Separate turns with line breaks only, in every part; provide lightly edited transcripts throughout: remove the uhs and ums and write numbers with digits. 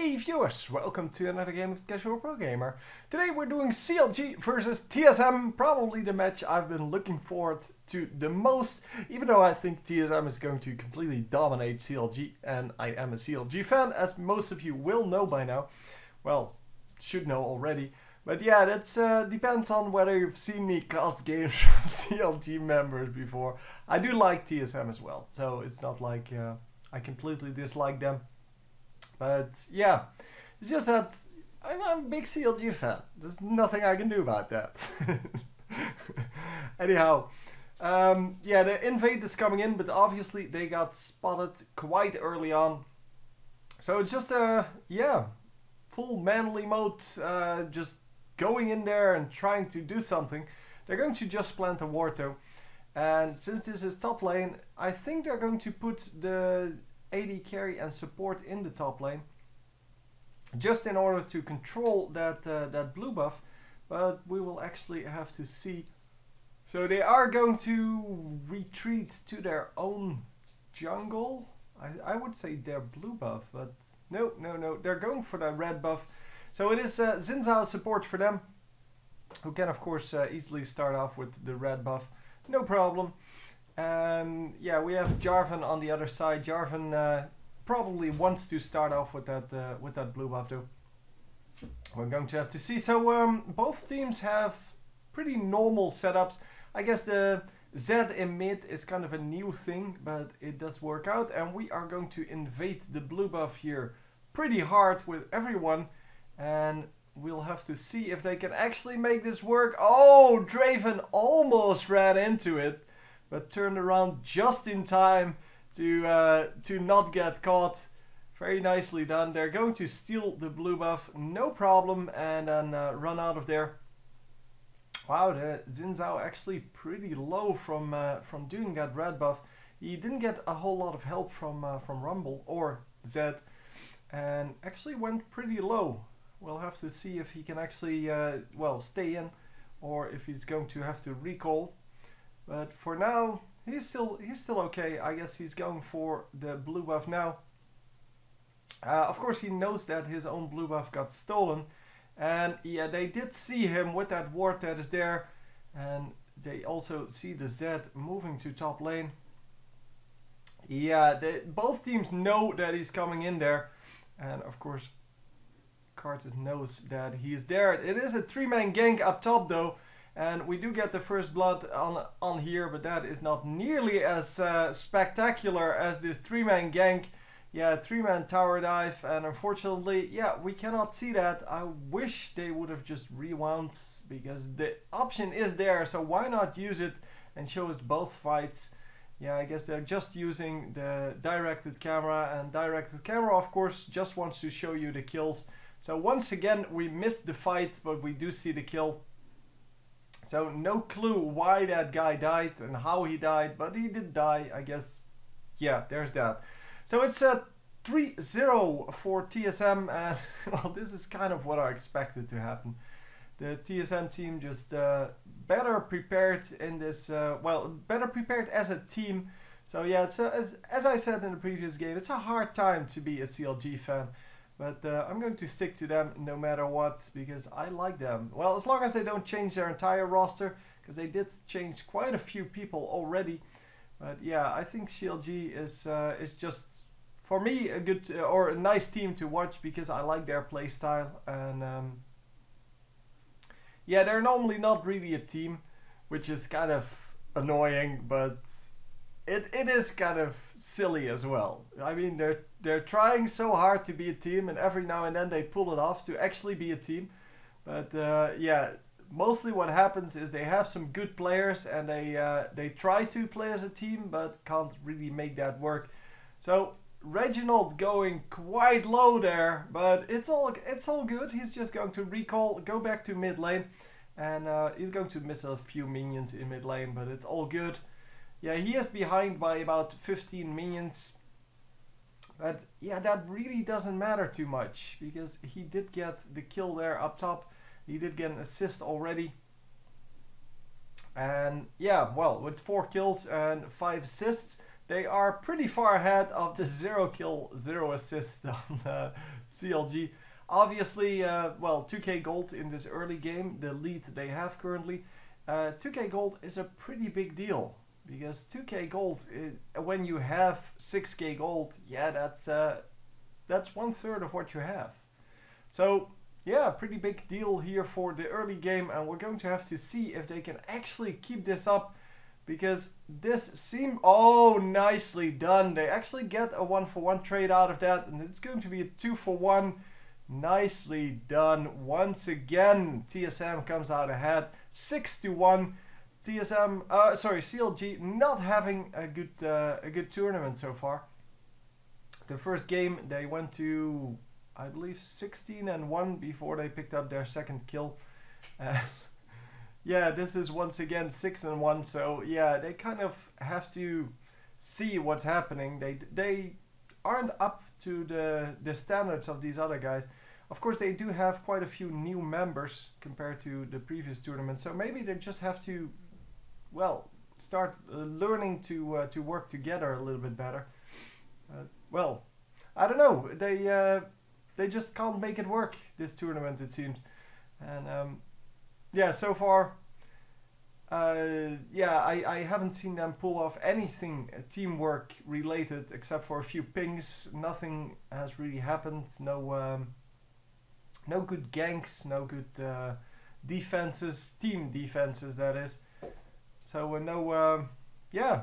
Hey viewers, welcome to another game of Casual Pro Gamer. Today we're doing CLG versus TSM, probably the match I've been looking forward to the most, even though I think TSM is going to completely dominate CLG, and I am a CLG fan, as most of you will know by now. Well, should know already. But yeah, that depends on whether you've seen me cast games from CLG members before. I do like TSM as well, so it's not like I completely dislike them. But yeah, it's just that I'm a big CLG fan. There's nothing I can do about that. Anyhow, yeah, the invade is coming in, but obviously they got spotted quite early on. So it's just yeah, full manly mode, just going in there and trying to do something. They're going to just plant a ward though. And since this is top lane, I think they're going to put the AD carry and support in the top lane, just in order to control that that blue buff, but we will actually have to see. So they are going to retreat to their own jungle. I would say their blue buff, but no, they're going for the red buff. So it is Xin Zhao support for them, who can of course easily start off with the red buff, no problem. And yeah, we have Jarvan on the other side. Jarvan probably wants to start off with that blue buff though. We're going to have to see. So both teams have pretty normal setups. I guess the Zed in mid is kind of a new thing, but it does work out. And we are going to invade the blue buff here pretty hard with everyone. And we'll have to see if they can actually make this work. Oh, Draven almost ran into it, but turned around just in time to not get caught. Very nicely done. They're going to steal the blue buff, no problem, and then run out of there. Wow, the Xin Zhao actually pretty low from doing that red buff. He didn't get a whole lot of help from Rumble or Zed, and actually went pretty low. We'll have to see if he can actually well stay in, or if he's going to have to recall. But for now, he's still okay. I guess he's going for the blue buff now. Of course, he knows that his own blue buff got stolen. And yeah, they did see him with that ward that is there. And they also see the Zed moving to top lane. Yeah, both teams know that he's coming in there. And of course, Karthus knows that he's there. It is a 3-man gank up top though. And we do get the first blood on here, but that is not nearly as spectacular as this 3-man gank. Yeah, 3-man tower dive, and unfortunately, yeah, we cannot see that. I wish they would have just rewound, because the option is there, so why not use it and show us both fights? Yeah, I guess they're just using the directed camera, and directed camera, of course, just wants to show you the kills. So once again, we missed the fight, but we do see the kill. So no clue why that guy died and how he died, but he did die, I guess. Yeah, there's that. So it's a 3-0 for TSM, and well, this is kind of what I expected to happen. The TSM team just better prepared in this, well, better prepared as a team. So yeah, it's as I said in the previous game, it's a hard time to be a CLG fan. But I'm going to stick to them no matter what, because I like them. Well, as long as they don't change their entire roster, because they did change quite a few people already. But yeah, I think CLG is just, for me, a good or a nice team to watch, because I like their playstyle. And yeah, they're normally not really a team, which is kind of annoying, but it is kind of silly as well. I mean, they're trying so hard to be a team, and every now and then they pull it off to actually be a team. But yeah, mostly what happens is they have some good players, and they try to play as a team, but can't really make that work. So Reginald going quite low there, but it's all good. He's just going to recall, go back to mid lane, and he's going to miss a few minions in mid lane, but it's all good. Yeah, he is behind by about 15 minions. But yeah, that really doesn't matter too much, because he did get the kill there up top. He did get an assist already. And yeah, well, with 4 kills and 5 assists, they are pretty far ahead of the 0 kill, 0 assist on CLG. Obviously, well, 2k gold in this early game, the lead they have currently. 2k gold is a pretty big deal, because 2k gold, when you have 6k gold, yeah, that's 1/3 of what you have. So yeah, pretty big deal here for the early game, and we're going to have to see if they can actually keep this up, because this seems, oh, nicely done. They actually get a 1-for-1 trade out of that, and it's going to be a 2-for-1. Nicely done. Once again, TSM comes out ahead, 6-1. TSM, sorry, CLG not having a good tournament so far. The first game they went to, I believe, 16-1 before they picked up their second kill. Yeah, this is once again 6-1. So yeah, they kind of have to see what's happening. They aren't up to the standards of these other guys. Of course, they do have quite a few new members compared to the previous tournament. So maybe they just have to, well, start learning to work together a little bit better. Well, I don't know. They just can't make it work this tournament, it seems. And yeah, so far, yeah, I haven't seen them pull off anything teamwork related except for a few pings. Nothing has really happened. No good ganks, no good defenses, team defenses, that is. So no, yeah,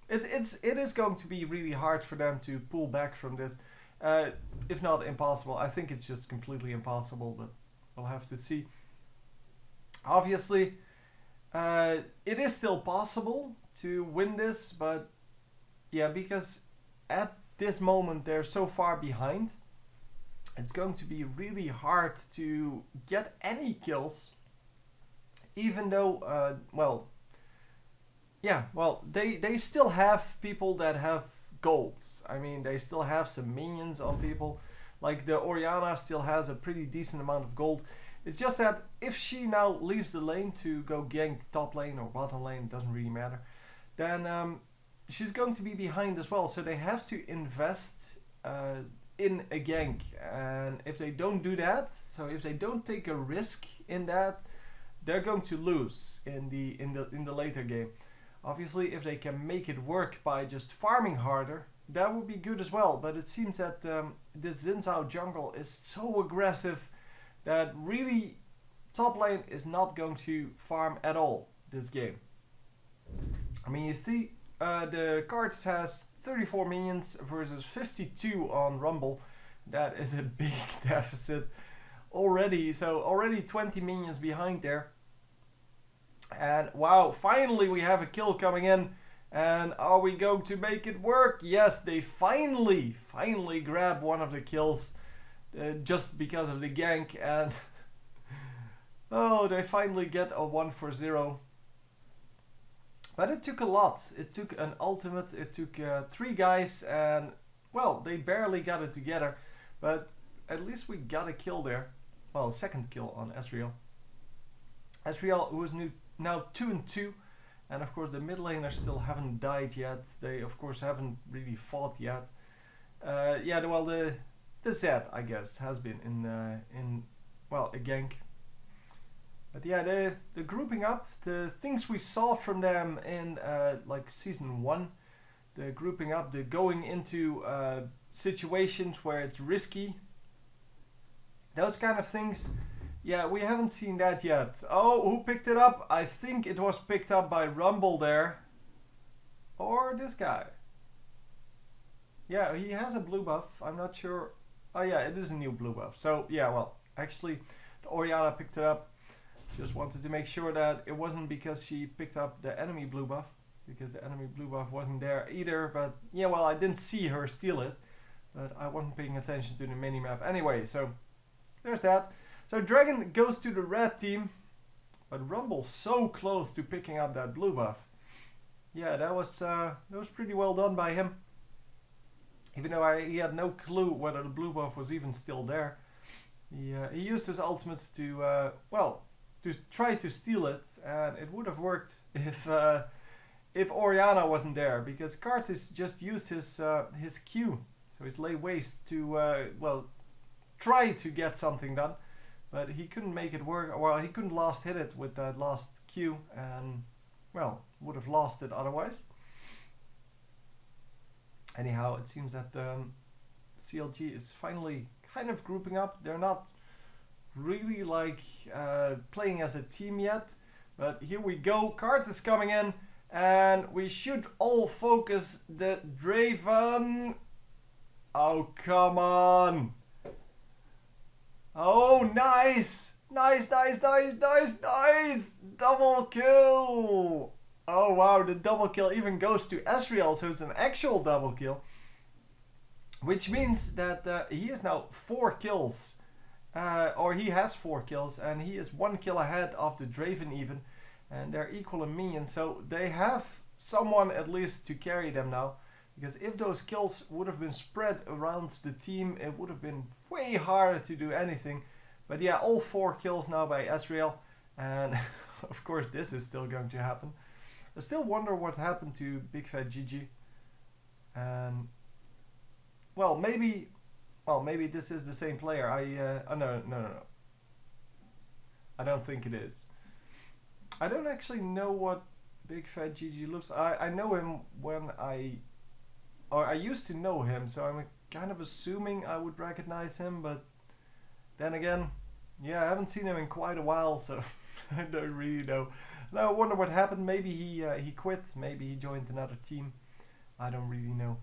it is going to be really hard for them to pull back from this, if not impossible. I think it's just completely impossible, but we'll have to see. Obviously, it is still possible to win this, but yeah, because at this moment they're so far behind, it's going to be really hard to get any kills, even though, well, yeah, well, they still have people that have golds. I mean, they still have some minions on people. Like the Orianna still has a pretty decent amount of gold. It's just that if she now leaves the lane to go gank top lane or bottom lane, it doesn't really matter, then she's going to be behind as well. So they have to invest in a gank, and if they don't do that, so if they don't take a risk in that, they're going to lose in the later game. Obviously, if they can make it work by just farming harder, that would be good as well. But it seems that this Xin Zhao jungle is so aggressive that really top lane is not going to farm at all this game. I mean, you see, the cards has 34 minions versus 52 on Rumble. That is a big deficit already. So already 20 minions behind there. And wow, finally we have a kill coming in. And are we going to make it work? Yes, they finally grab one of the kills just because of the gank. And oh, they finally get a 1-for-0. But it took a lot. It took an ultimate, it took 3 guys, and well, they barely got it together. But at least we got a kill there. Well, second kill on Ezreal. Ezreal, who is now 2-2. And of course the mid laners still haven't died yet. They of course haven't really fought yet. Yeah, well, the Zed, I guess, has been in well, a gank. But yeah, the grouping up, the things we saw from them in like season 1, the grouping up, the going into situations where it's risky, those kind of things. Yeah, we haven't seen that yet. Oh, who picked it up? I think it was picked up by Rumble there. Or this guy. Yeah, he has a blue buff. I'm not sure. Oh yeah, it is a new blue buff. So yeah, well, actually, Orianna picked it up. Just wanted to make sure that it wasn't because she picked up the enemy blue buff, because the enemy blue buff wasn't there either. But yeah, well, I didn't see her steal it, but I wasn't paying attention to the minimap anyway. So there's that. So Dragon goes to the red team, but Rumble's so close to picking up that blue buff. Yeah, that was pretty well done by him. Even though he had no clue whether the blue buff was even still there. He used his ultimate to well, to try to steal it, and it would have worked if Oriana wasn't there, because Karthus just used his Q, so his lay waste to well, try to get something done, but he couldn't make it work. Well, he couldn't last hit it with that last Q, and well, would have lost it otherwise. Anyhow, it seems that CLG is finally kind of grouping up. They're not really like playing as a team yet, but here we go. Cards is coming in, and we should all focus the Draven. Oh, come on. Oh, nice. Nice, nice, nice, nice, nice. Double kill. Oh, wow. The double kill even goes to Ezreal, so it's an actual double kill. Which means that he is now 4 kills. Or he has 4 kills, and he is 1 kill ahead of the Draven even. And they're equal in minions, so they have someone at least to carry them now. Because if those kills would have been spread around the team, it would have been way harder to do anything. But yeah, all 4 kills now by Ezreal. And of course this is still going to happen. I still wonder what happened to Big Fat GG. And well, maybe this is the same player. Oh, no. I don't think it is. I don't actually know what Big Fat GG looks like. I know him when I used to know him, so I'm kind of assuming I would recognize him, but then again, yeah, I haven't seen him in quite a while, so I don't really know. Now I wonder what happened. Maybe he quit, maybe he joined another team. I don't really know.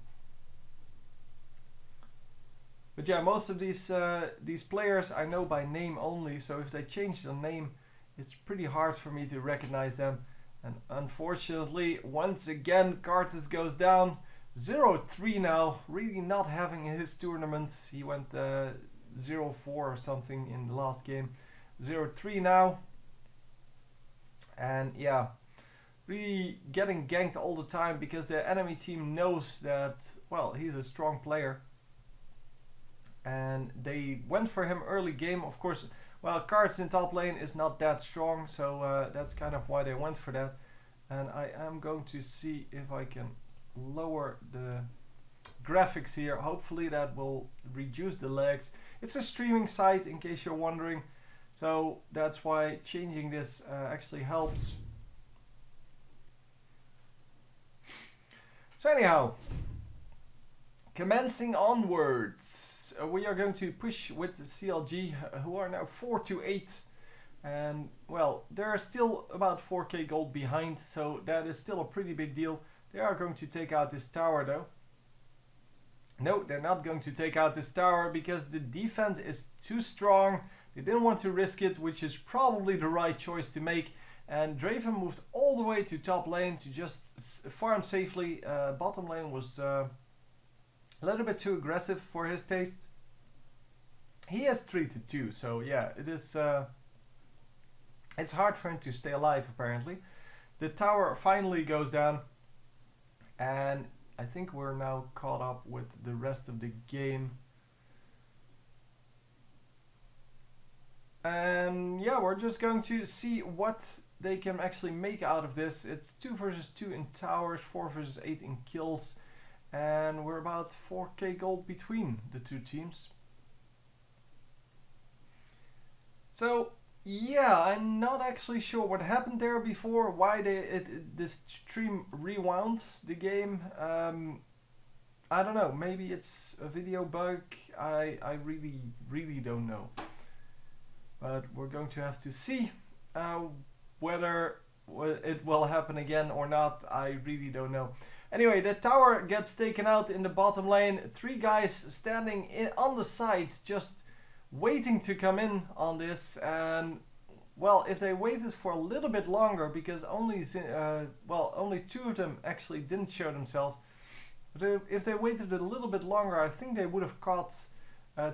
But yeah, most of these players I know by name only, so if they change their name, it's pretty hard for me to recognize them. And unfortunately, once again, Karthus goes down. 0-3 now, really not having his tournament. He went 0-4 or something in the last game. 0-3 now. And yeah, really getting ganked all the time because the enemy team knows that, well, he's a strong player. And they went for him early game. Of course, well, Karthus in top lane is not that strong, so that's kind of why they went for that. And I am going to see if I can lower the graphics here. Hopefully that will reduce the lags. It's a streaming site, in case you're wondering, so that's why changing this actually helps. So anyhow, commencing onwards, we are going to push with CLG, who are now 4-8, and well, they're still about 4k gold behind, so that is still a pretty big deal. They are going to take out this tower though. No, they're not going to take out this tower because the defense is too strong. They didn't want to risk it, which is probably the right choice to make. And Draven moved all the way to top lane to just farm safely. Bottom lane was a little bit too aggressive for his taste. He has 3-2, so yeah, it is. It's hard for him to stay alive apparently. The tower finally goes down. And I think we're now caught up with the rest of the game. And yeah, we're just going to see what they can actually make out of this. It's 2 versus 2 in towers, 4 versus 8 in kills. And we're about 4k gold between the two teams. So yeah, I'm not actually sure what happened there before, why this stream rewound the game. I don't know, maybe it's a video bug. I really don't know. But we're going to have to see whether it will happen again or not. I really don't know. Anyway, the tower gets taken out in the bottom lane. 3 guys standing on the side, just waiting to come in on this. And well, if they waited for a little bit longer, because only 2 of them actually didn't show themselves, but if they waited a little bit longer, I think they would have caught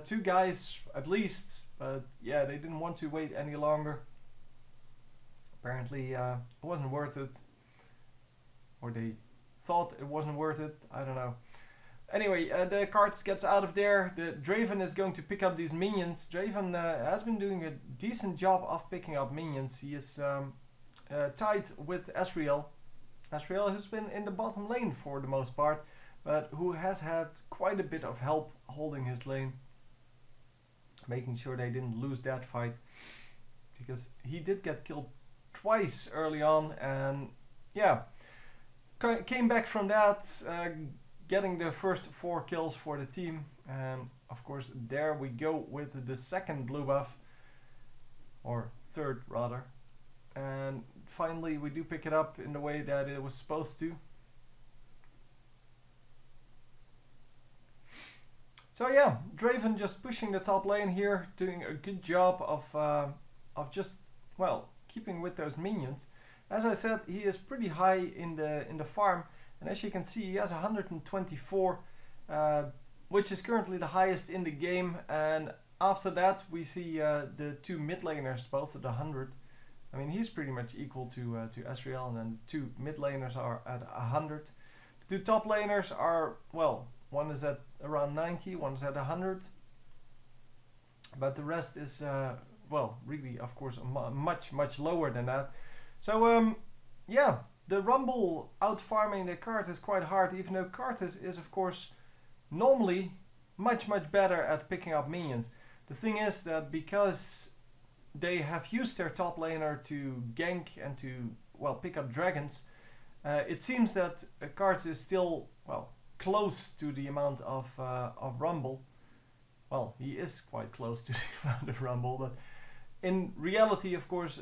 2 guys at least. But yeah, they didn't want to wait any longer. Apparently it wasn't worth it, or they thought it wasn't worth it, I don't know. Anyway, the Karthus gets out of there. The Draven is going to pick up these minions. Draven has been doing a decent job of picking up minions. He is tied with Ezreal. Asriel, who's been in the bottom lane for the most part, but who has had quite a bit of help holding his lane, making sure they didn't lose that fight, because he did get killed twice early on, and yeah, came back from that, getting the first 4 kills for the team, and of course there we go with the second blue buff, or third rather, and finally we do pick it up in the way that it was supposed to. So yeah, Draven just pushing the top lane here, doing a good job of just, well, keeping with those minions. As I said, he is pretty high in the farm, and as you can see, he has 124, which is currently the highest in the game. And after that, we see the 2 mid laners both at 100. I mean, he's pretty much equal to Asriel, and then the 2 mid laners are at 100. The 2 top laners are, well, one is at around 90, one is at 100, but the rest is well, really, of course, much lower than that. So yeah, the Rumble out farming the cart is quite hard, even though Karthus is of course normally much better at picking up minions. The thing is that because they have used their top laner to gank and to, well, pick up dragons, it seems that Karthus is still, well, close to the amount of Rumble. Well, he is quite close to the amount of Rumble, but in reality, of course,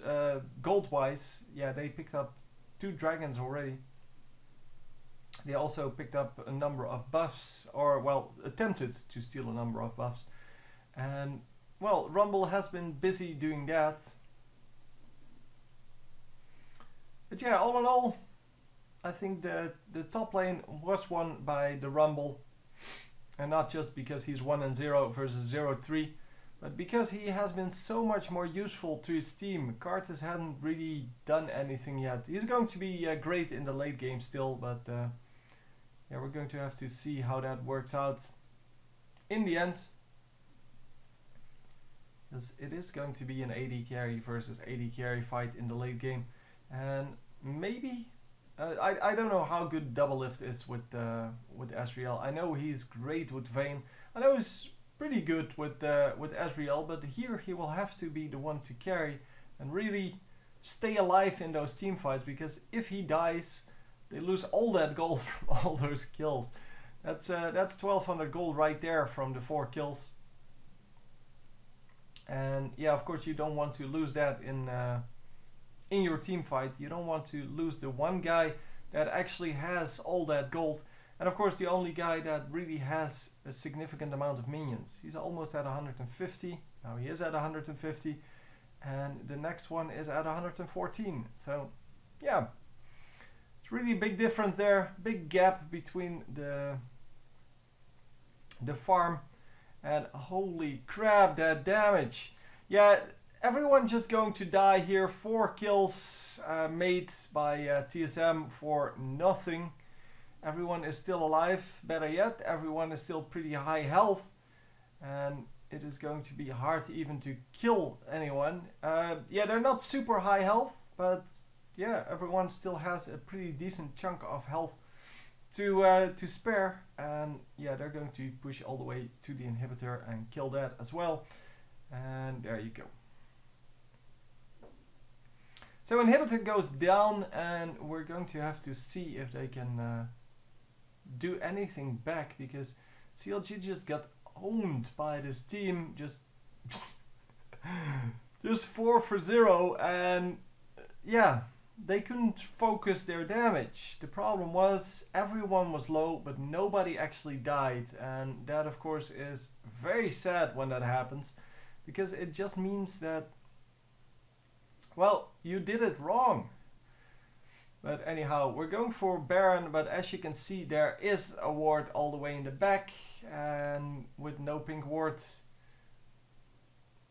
gold-wise, yeah, they picked up 2 dragons already. They also picked up a number of buffs, or, well, attempted to steal a number of buffs. And, well, Rumble has been busy doing that. But yeah, all in all, I think the top lane was won by the Rumble. And not just because he's 1-0 versus 0-3, but because he has been so much more useful to his team. Karthus hadn't really done anything yet. He's going to be great in the late game still, but yeah, we're going to have to see how that works out in the end. Because it is going to be an AD carry versus AD carry fight in the late game. And maybe, I don't know how good Double Lift is with Asriel. I know he's great with Vayne. I know he's pretty good with Asriel, but here he will have to be the one to carry and really stay alive in those team fights, because if he dies, they lose all that gold from all those kills. That's 1200 gold right there from the 4 kills. And yeah, of course you don't want to lose that in your team fight. You don't want to lose the one guy that actually has all that gold, and of course the only guy that really has a significant amount of minions. He's almost at 150. Now he is at 150, and the next one is at 114. So yeah, it's really a big difference there, big gap between the farm, and holy crap, that damage. Yeah, everyone just going to die here. 4 kills made by TSM for nothing. Everyone is still alive. Better yet, everyone is still pretty high health. And it is going to be hard even to kill anyone. Yeah, they're not super high health, but yeah, everyone still has a pretty decent chunk of health to spare. And yeah, they're going to push all the way to the inhibitor and kill that as well. And there you go. So inhibitor goes down, and we're going to have to see if they can do anything back, because clg just got owned by this team, just 4 for 0, and yeah, they couldn't focus their damage. The problem was everyone was low, but nobody actually died, and that of course is very sad when that happens, because it just means that, well, you did it wrong. But anyhow, we're going for Baron, but as you can see, there is a ward all the way in the back, and with no pink ward,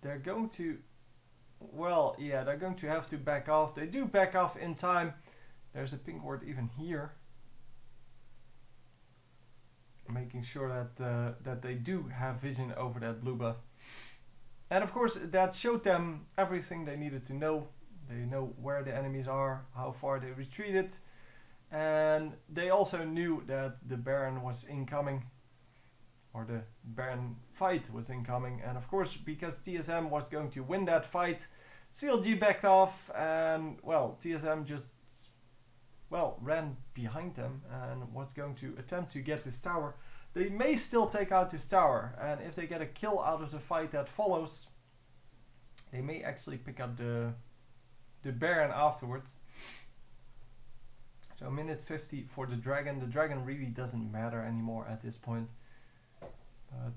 they're going to, well, yeah, they're going to have to back off. They do back off in time. There's a pink ward even here, making sure that that they do have vision over that blue buff. And of course, that showed them everything they needed to know. They know where the enemies are, how far they retreated, And they also knew that the Baron was incoming, or the Baron fight was incoming. And of course, because TSM was going to win that fight, CLG backed off, and well, TSM just, well, ran behind them and was going to attempt to get this tower. They may still take out this tower, and if they get a kill out of the fight that follows, they may actually pick up the Baron afterwards. So minute 50 for the Dragon. The Dragon really doesn't matter anymore at this point. But,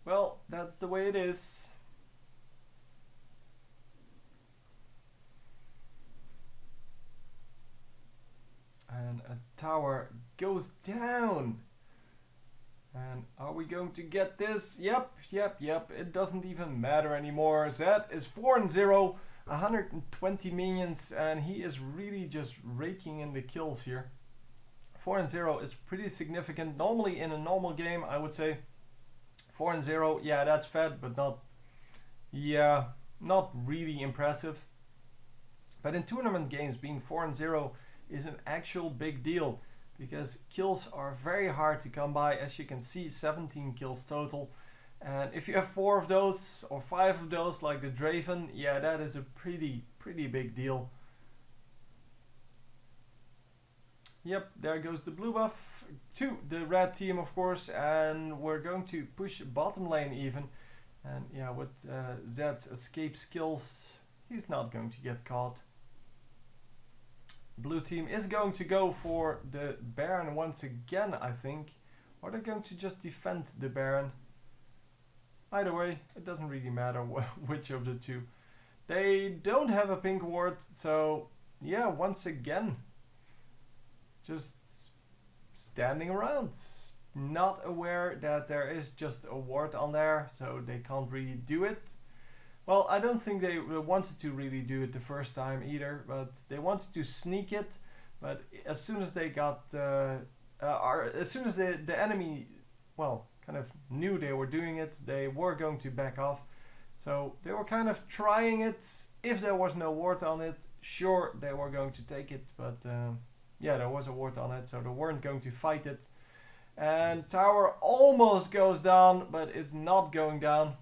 well, that's the way it is. And a tower goes down. And are we going to get this? Yep. It doesn't even matter anymore. Zed is 4-0. 120 minions, and he is really just raking in the kills here. 4-0 is pretty significant. Normally in a normal game, I would say 4-0, yeah, that's fed, but not really impressive. But in tournament games, being 4-0 is an actual big deal, because kills are very hard to come by. As you can see, 17 kills total. And if you have 4 of those or 5 of those like the Draven, yeah, that is a pretty big deal. Yep, there goes the blue buff to the red team, of course, and we're going to push bottom lane even. And yeah, with Zed's escape skills, he's not going to get caught. Blue team is going to go for the Baron once again, I think. Or they're going to just defend the Baron. Either way, it doesn't really matter which of the two. They don't have a pink ward, so yeah, once again, just standing around, not aware that there is just a ward on there, so they can't really do it. Well, I don't think they wanted to really do it the first time either, but they wanted to sneak it. But as soon as they got, as soon as the enemy, well, kind of knew they were doing it, they were going to back off. So they were kind of trying it. If there was no ward on it, sure, they were going to take it, but yeah, there was a ward on it, so they weren't going to fight it. And tower almost goes down, but it's not going down.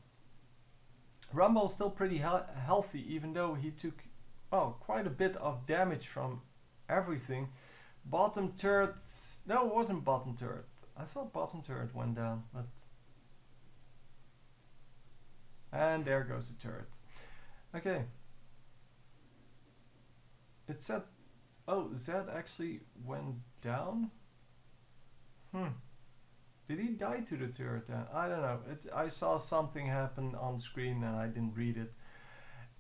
Rumble's still pretty healthy, even though he took, well, quite a bit of damage from everything. Bottom turret, no, it wasn't bottom turret. I thought bottom turret went down, but... And there goes the turret. Okay. It said... Oh, Zed actually went down? Did he die to the turret then? I don't know. I saw something happen on screen and I didn't read it.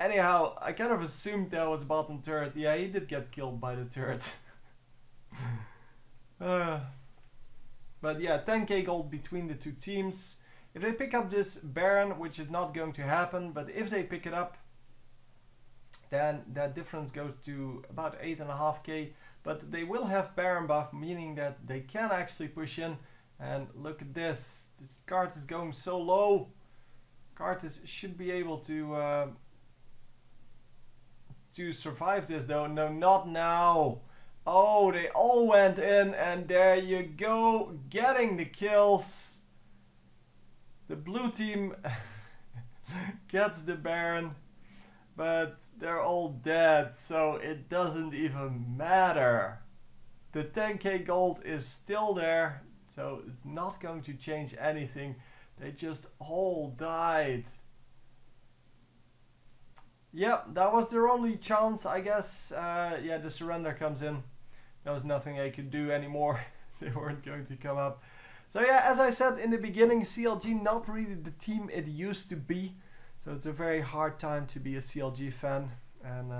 Anyhow, I kind of assumed that was bottom turret. Yeah, he did get killed by the turret. But yeah, 10k gold between the two teams. If they pick up this Baron, which is not going to happen, but if they pick it up, then that difference goes to about 8.5k. But they will have Baron buff, meaning that they can actually push in. And look at this. This card is going so low. Karthus should be able to survive this though. No, not now. Oh, they all went in, and there you go, getting the kills. The blue team gets the Baron, but they're all dead, so it doesn't even matter. The 10k gold is still there, so it's not going to change anything. They just all died. Yep, that was their only chance, I guess. Yeah, the surrender comes in. There was nothing I could do anymore. They weren't going to come up. So yeah, as I said in the beginning, CLG not really the team it used to be. So it's a very hard time to be a CLG fan. And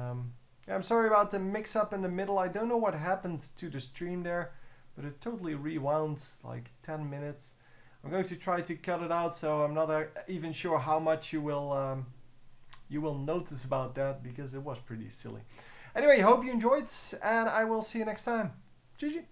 yeah, I'm sorry about the mix-up in the middle. I don't know what happened to the stream there, but it totally rewound like 10 minutes. I'm going to try to cut it out, so I'm not even sure how much you will notice about that, because it was pretty silly. Anyway, hope you enjoyed, and I will see you next time. GG.